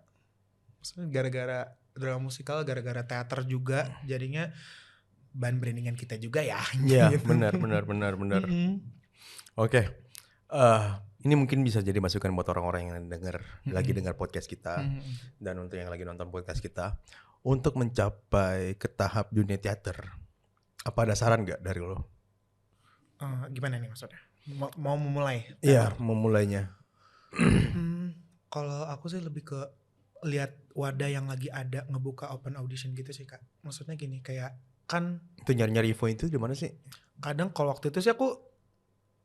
Maksudnya gara-gara drama musikal, gara-gara teater juga, jadinya bahan brandingan kita juga ya. Iya, gitu. benar. Oke. Ini mungkin bisa jadi masukan buat orang-orang yang lagi dengar podcast kita dan untuk yang lagi nonton podcast kita untuk mencapai ke tahap dunia teater. Apa ada saran nggak dari lo? Gimana nih maksudnya? Mau memulai? Iya, memulainya. Kalau aku sih lebih ke lihat wadah yang lagi ada ngebuka open audition gitu sih Kak. Maksudnya gini, kayak kan Itu nyari-nyari info itu di mana sih? kadang kalau waktu itu sih aku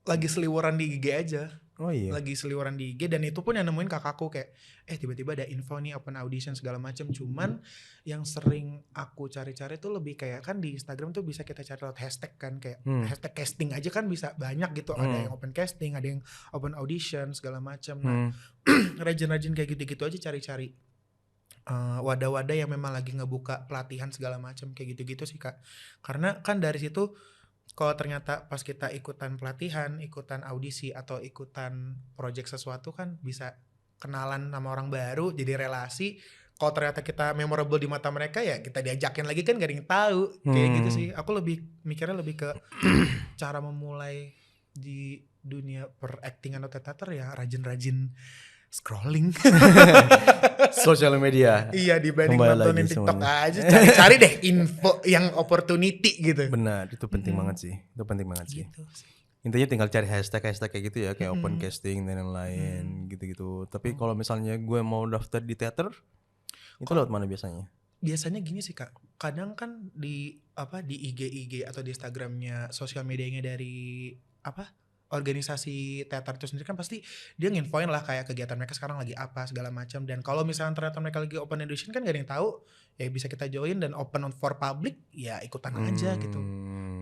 lagi seliweran di IG aja. Oh iya. Lagi seliweran di IG dan itu pun yang nemuin kakakku kayak tiba-tiba ada info nih open audition segala macam. Cuman yang sering aku cari-cari tuh lebih kayak kan di Instagram tuh bisa kita cari lewat hashtag kan, kayak hashtag casting aja kan bisa banyak gitu. Ada yang open casting, ada yang open audition segala macam. Nah, rajin-rajin kayak gitu-gitu aja cari-cari wadah-wadah yang memang lagi ngebuka pelatihan segala macam kayak gitu-gitu sih Kak. Karena kan dari situ kalau ternyata pas kita ikutan pelatihan, ikutan audisi atau ikutan project sesuatu kan bisa kenalan sama orang baru, jadi relasi. Kalau ternyata kita memorable di mata mereka ya kita diajakin lagi kan gak ada yang tahu. Kayak gitu sih. Aku mikirnya lebih ke cara memulai di dunia per-actingan atau teater ya rajin-rajin scrolling. Sosial media. Iya, dibanding nontonin TikTok aja, cari-cari deh info yang opportunity gitu. Benar, itu penting banget sih. Itu penting banget sih. Gitu sih. Intinya tinggal cari hashtag kayak gitu ya, kayak open casting dan lain-lain gitu-gitu. Tapi kalau misalnya gue mau daftar di teater, itu lewat mana biasanya? Biasanya gini sih Kak, kadang kan di IG atau di Instagramnya sosial medianya dari organisasi teater itu sendiri kan pasti dia nginfoin lah kayak kegiatan mereka sekarang lagi apa segala macam. Dan kalau misalnya ternyata mereka lagi open audition kan gak ada yang tahu, ya bisa kita join. Dan open for public ya ikutan aja gitu.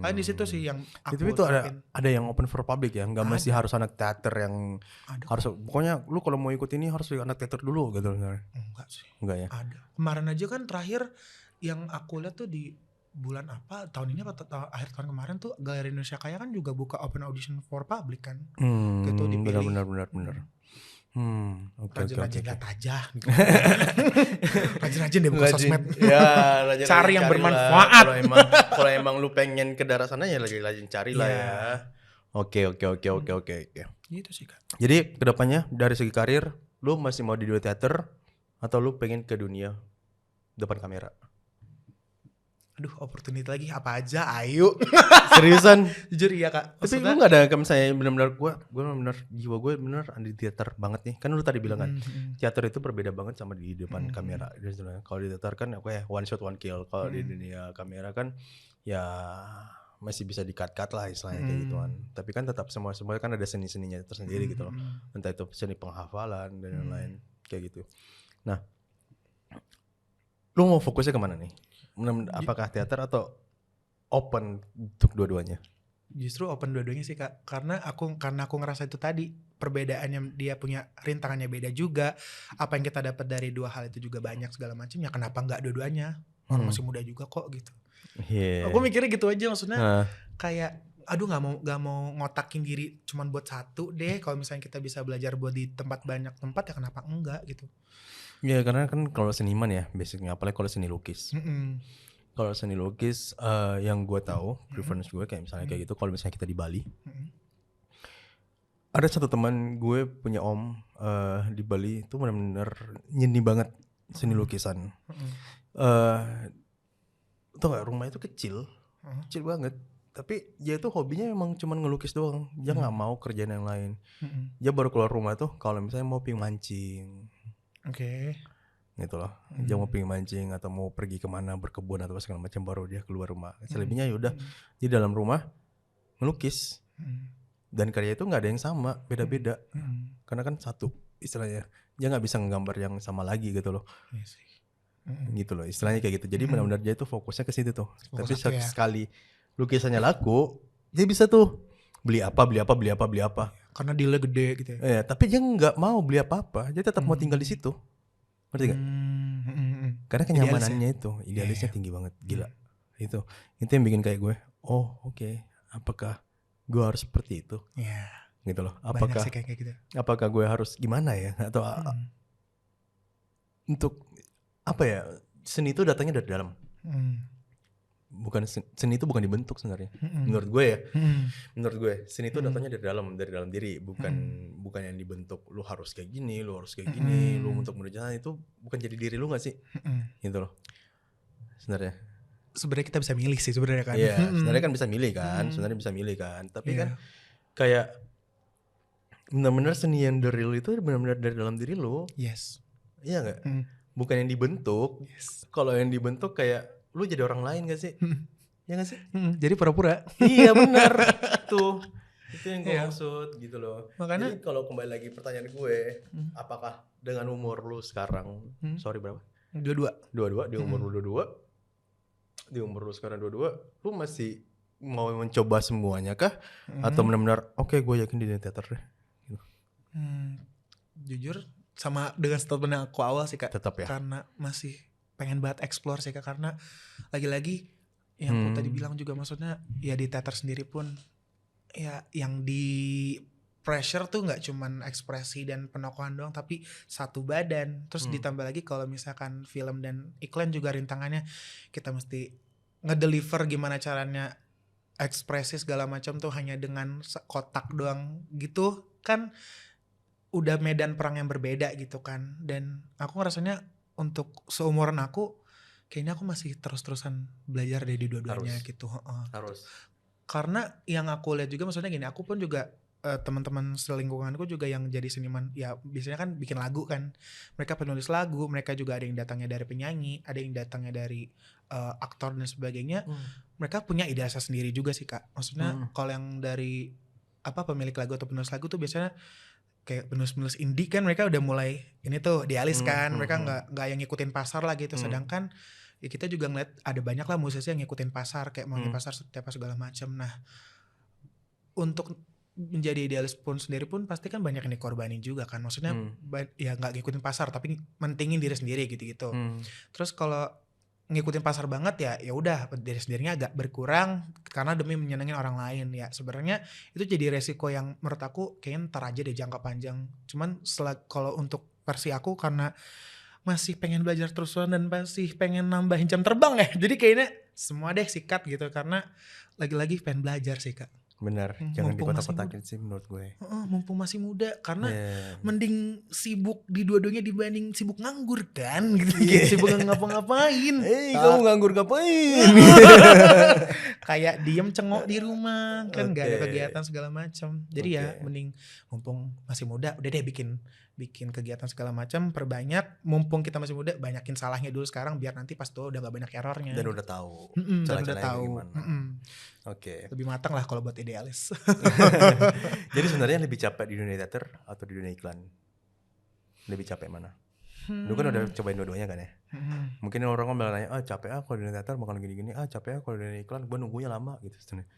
Paling di situ sih yang aku itu ada yang open for public ya, nggak mesti harus anak teater yang harus, pokoknya lu kalau mau ikut ini harus anak teater dulu gitu. Enggak sih. Enggak ya? Ada. Kemarin aja kan terakhir yang aku lihat tuh di bulan apa tahun ini atau akhir tahun kemarin tuh Galeri Indonesia Kaya kan juga buka open audition for public kan. Gitu dipilih. Benar. Rajin-rajin lihat aja gitu. Rajin-rajin deh buka sosmed. Ya, cari yang bermanfaat. Kalau emang lu pengen ke daerah sana ya lagi rajin cari lah ya. Oke. Gitu sih Kak. Jadi kedepannya dari segi karir lu masih mau di dunia teater atau lu pengen ke dunia depan kamera? Aduh, opportunity lagi apa aja, ayo. Seriusan? Jujur iya Kak. Tapi Maksudnya, lu gak ada kayak misalnya benar-benar gue benar jiwa gue bener di teater banget nih. Kan lu tadi bilang kan teater itu berbeda banget sama di depan kamera. Kalau di teater kan one shot one kill. Kalau di dunia kamera kan ya masih bisa di-cut lah istilahnya kayak gituan. Tapi kan tetap semua kan ada seni-seninya tersendiri gitu loh. Entah itu seni penghafalan dan lain-lain kayak gitu. Nah, lu mau fokusnya kemana nih? Apakah teater atau open untuk dua-duanya? Justru open dua-duanya sih Kak. Karena aku ngerasa itu tadi, perbedaannya dia punya rintangannya beda juga. Apa yang kita dapat dari dua hal itu juga banyak segala macam. Ya kenapa nggak dua-duanya? Orang masih muda juga kok gitu. Yeah. Aku mikirnya gitu aja, maksudnya kayak aduh nggak mau ngotakin diri cuman buat satu deh. Kalau misalnya kita bisa belajar buat di banyak tempat ya kenapa enggak gitu. Ya karena kan kalau seniman ya basicnya, apalagi kalau seni lukis. Kalau seni lukis yang gue tahu preference gue kayak misalnya kayak gitu. Kalau misalnya kita di Bali, ada satu teman gue punya om di Bali itu benar-benar nyeni banget seni lukisan. Tau gak, rumah itu kecil banget. Tapi dia tuh hobinya emang cuma ngelukis doang. Dia nggak mau kerjaan yang lain. Dia baru keluar rumah tuh kalau misalnya mau ping mancing. Oke. Gitu loh. Dia mau pengen mancing atau mau pergi kemana berkebun atau segala macam baru dia keluar rumah. Selebihnya yaudah di dalam rumah ngelukis. Dan karya itu nggak ada yang sama, beda-beda. Karena kan satu istilahnya. Dia nggak bisa nggambar yang sama lagi gitu loh. Gitu loh istilahnya kayak gitu. Jadi benar-benar dia tuh fokusnya ke situ tuh. Tapi sekali lukisannya laku, dia bisa tuh beli apa. Karena dealnya gede gitu ya. Tapi dia nggak mau beli apa-apa. Dia tetap mau tinggal di situ. Ngerti gak? Karena kenyamanannya idealisnya tinggi banget, gila. Itu yang bikin kayak gue, oke. Apakah gue harus seperti itu? Iya. Gitu loh. Banyak sih kayak gitu. Apakah gue harus gimana ya? Atau untuk apa ya? Seni itu datangnya dari dalam. Bukan seni itu bukan dibentuk sebenarnya. Menurut gue ya. Menurut gue seni itu datangnya dari dalam diri, bukan yang dibentuk. Lu harus kayak gini, lu harus kayak gini, lu untuk menuju sana itu bukan jadi diri lu nggak sih? Gitu loh. Sebenarnya kita bisa milih sih sebenarnya kan. Iya, sebenarnya kan bisa milih kan. Tapi kan kayak benar-benar seni yang the real itu benar-benar dari dalam diri lu. Yes. Iya nggak? Bukan yang dibentuk. Yes. Kalau yang dibentuk kayak lu jadi orang lain gak sih? Ya gak sih? Jadi pura-pura. Iya benar. Tuh. Itu yang gue maksud gitu loh. Makanya jadi kalau kembali lagi pertanyaan gue, apakah dengan umur lu sekarang, sorry berapa? 22 di umur lu 22. Di umur lu sekarang 22, lu masih mau mencoba semuanya kah? Atau benar-benar oke, gue yakin di dunia teater deh. Gitu. Jujur sama dengan statement yang aku awal sih Kak. Tetap ya. Karena masih pengen banget explore sih Kak, karena lagi-lagi yang aku tadi bilang juga, maksudnya ya di teater sendiri pun ya yang di pressure tuh nggak cuman ekspresi dan penokohan doang, tapi satu badan. Terus ditambah lagi kalau misalkan film dan iklan juga rintangannya kita mesti ngedeliver gimana caranya ekspresi segala macam tuh hanya dengan kotak doang gitu kan, udah medan perang yang berbeda gitu kan. Dan aku ngerasanya untuk seumuran aku kayaknya aku masih terus-terusan belajar dari dua-duanya gitu. Harus. Karena yang aku lihat juga, maksudnya gini, aku pun juga teman-teman selingkunganku juga yang jadi seniman ya biasanya kan bikin lagu kan. Mereka penulis lagu, mereka juga ada yang datangnya dari penyanyi, ada yang datangnya dari aktor dan sebagainya. Mereka punya idealisasi sendiri juga sih Kak. Maksudnya kalau yang dari pemilik lagu atau penulis lagu tuh biasanya kayak penulis-penulis indie kan mereka udah mulai ini tuh dialis kan, mereka nggak yang ngikutin pasar lah gitu. Sedangkan ya kita juga ngeliat ada banyak lah musisi yang ngikutin pasar, kayak mau di pasar setiap segala macam. Nah untuk menjadi idealis pun sendiri pun pasti kan banyak yang dikorbanin juga kan, maksudnya ya nggak ngikutin pasar tapi mentingin diri sendiri gitu-gitu. Terus kalau ngikutin pasar banget ya udah diri sendirinya agak berkurang karena demi menyenangin orang lain. Ya sebenarnya itu jadi resiko yang menurut aku kayaknya ntar aja deh jangka panjang. Cuman kalau untuk versi aku karena masih pengen belajar terusan dan masih pengen nambahin jam terbang ya, jadi kayaknya semua deh sikat gitu karena lagi-lagi pengen belajar sih Kak. Benar, jangan mumpung masih dikotak-kotakin sih menurut gue. mumpung masih muda karena Yeah. mending sibuk di dua-duanya dibanding sibuk nganggur kan gitu. Sibuk ngapa-ngapain. Kamu nganggur ngapain? Kayak diem cengok di rumah kan nggak ada Oke. kegiatan segala macam. Jadi ya Oke. mending mumpung masih muda udah deh bikin kegiatan segala macam, perbanyak. Mumpung kita masih muda, banyakin salahnya dulu sekarang biar nanti pas tuh udah gak banyak errornya. Dan udah tahu. Dan udah cara-caranya tahu. gimana. Oke. Lebih matang lah kalau buat idealis. Jadi sebenarnya lebih capek di dunia teater atau di dunia iklan? Lebih capek mana? Lu kan udah cobain dua-duanya kan ya? Mungkin orang kan bakal nanya, capek kalau di dunia teater bakal gini-gini, capek kalau di dunia iklan, gue nunggunya lama gitu sebenarnya.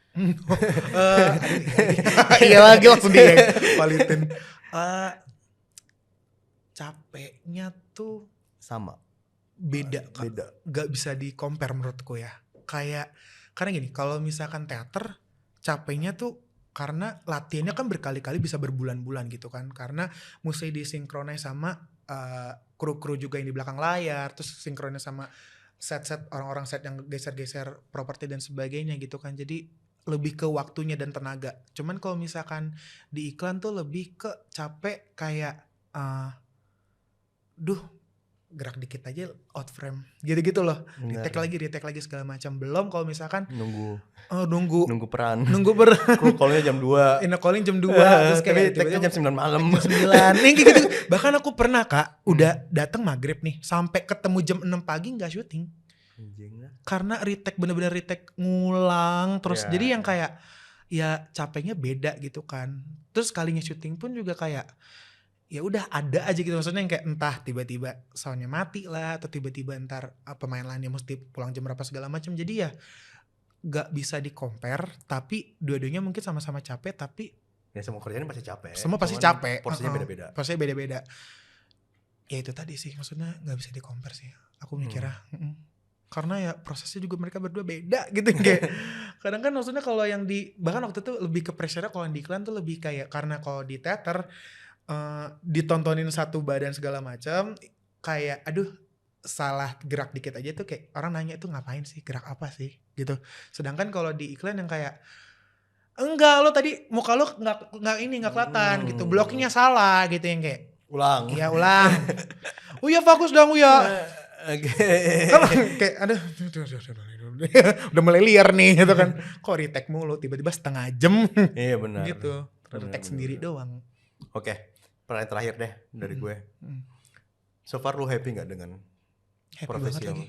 Iya lagi langsung dia valitin. Capeknya tuh Sama. beda, Kak. Beda. Gak bisa di compare menurutku ya. Kayak karena gini, kalau misalkan teater capeknya tuh karena latihannya kan berkali-kali bisa berbulan-bulan gitu kan. Karena mesti disinkronis sama kru-kru juga yang di belakang layar, terus sinkronis sama set-set orang-orang set yang geser-geser properti dan sebagainya gitu kan. Jadi lebih ke waktunya dan tenaga. Cuman kalau misalkan di iklan tuh lebih ke capek kayak gerak dikit aja out frame gitu-gitu loh. Retake lagi segala macam. Belum kalau misalkan nunggu peran. Nunggu Kru callnya jam 2. calling jam 2 terus kayak tapi take-nya jam 9 malam. Jam 9. Nih gitu. Bahkan aku pernah, Kak, udah datang maghrib nih, sampai ketemu jam 6 pagi enggak syuting. Karena retake, bener-bener retake ngulang terus. Yeah. Jadi yang kayak ya capeknya beda gitu kan. Terus kalinya syuting pun juga kayak ya udah ada aja gitu, maksudnya yang kayak entah tiba-tiba soundnya mati lah, atau tiba-tiba ntar pemain lainnya mesti pulang jam berapa segala macam. Jadi ya gak bisa di compare, tapi dua-duanya mungkin sama-sama capek, tapi ya semua kerjaan pasti capek. Semua pasti capek. Porsinya beda-beda. Porsinya beda-beda. Ya itu tadi sih, maksudnya gak bisa di compare sih. Aku mikirnya. Karena ya prosesnya juga mereka berdua beda gitu kayak. Kadang kan maksudnya kalau yang di, bahkan waktu itu lebih ke pressure-nya kalau yang di iklan tuh lebih kayak, karena kalau di teater ditontonin satu badan segala macam, kayak aduh salah gerak dikit aja tuh kayak orang nanya itu ngapain sih, gerak apa sih gitu. Sedangkan kalau di iklan yang kayak enggak, lo tadi muka lo nggak kelihatan gitu, blockingnya salah gitu, yang kayak ulang. Uya fokus dong Uya. Oke. Kayak aduh udah mulai liar nih gitu kan. Kok retake mulu tiba-tiba setengah jam. Iya benar. Gitu. Retake sendiri doang. Oke. Pertanyaan terakhir deh dari gue. So far lu happy gak dengan profesi yang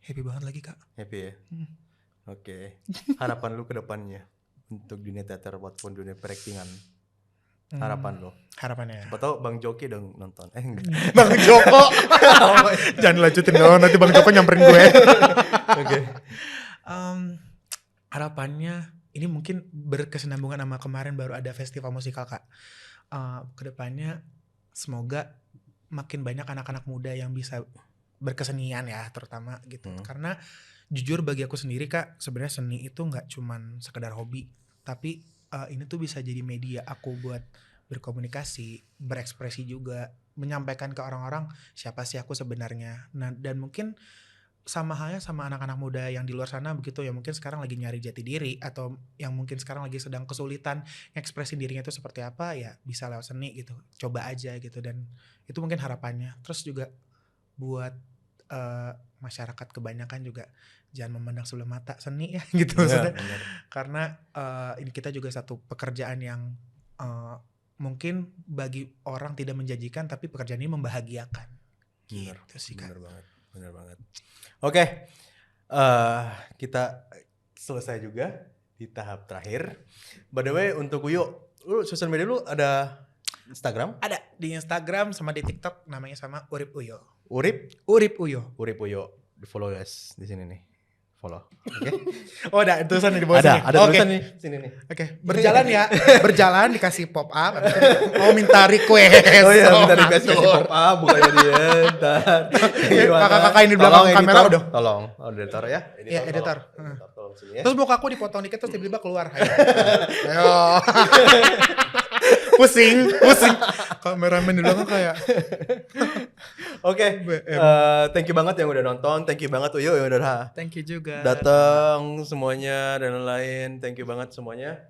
Happy banget lagi, Kak. Happy ya? Oke. Harapan lu ke depannya untuk dunia teater ataupun dunia peraktingan. Harapan lo. Harapannya. Siapa tau Bang Joki dong nonton. Enggak. Bang Joko. Jangan lanjutin dong, nanti Bang Joko nyamperin gue. Oke. Harapannya ini mungkin berkesinambungan sama kemarin baru ada festival musikal, Kak. Kedepannya semoga makin banyak anak-anak muda yang bisa berkesenian ya, terutama gitu. Karena jujur bagi aku sendiri, Kak, sebenarnya seni itu nggak cuman sekedar hobi, tapi ini tuh bisa jadi media aku buat berkomunikasi, berekspresi juga, menyampaikan ke orang-orang siapa sih aku sebenarnya. Nah, dan mungkin sama halnya sama anak-anak muda yang di luar sana begitu ya, mungkin sekarang lagi nyari jati diri, atau yang mungkin sekarang lagi sedang kesulitan ekspresi dirinya itu seperti apa, ya bisa lewat seni gitu, coba aja gitu. Dan itu mungkin harapannya. Terus juga buat masyarakat kebanyakan juga jangan memandang sebelah mata seni ya gitu maksudnya. Karena ini kita juga satu pekerjaan yang mungkin bagi orang tidak menjanjikan, tapi pekerjaan ini membahagiakan. Gitu sih, Kak. Bener banget. Oke, kita selesai juga di tahap terakhir. By the way, untuk Uyo, lu sosial media lu ada Instagram? Ada di Instagram sama di TikTok, namanya sama Urip Uyo. Urip Uyo. Di follow guys di sini nih. Follow. Oke. Oh, ada tulisan di bawah sini. Ada tulisan nih sini nih. Oke, berjalan ya. Berjalan dikasih pop up. Mau minta request. Oh iya, minta request kasih pop up bukannya dia. Entar. Kakak-kakak ini di belakang kamera udah. Tolong. Editor ya. Iya, editor. Tolong sini ya. Terus muka aku dipotong dikit terus tiba-tiba keluar. Ayo. pusing. Kameramen di belakang kayak. Oke. Thank you banget yang udah nonton. Thank you banget Uyo yang udah Thank you juga. datang semuanya dan lain-lain. Thank you banget semuanya.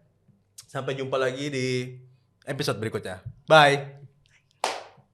Sampai jumpa lagi di episode berikutnya. Bye.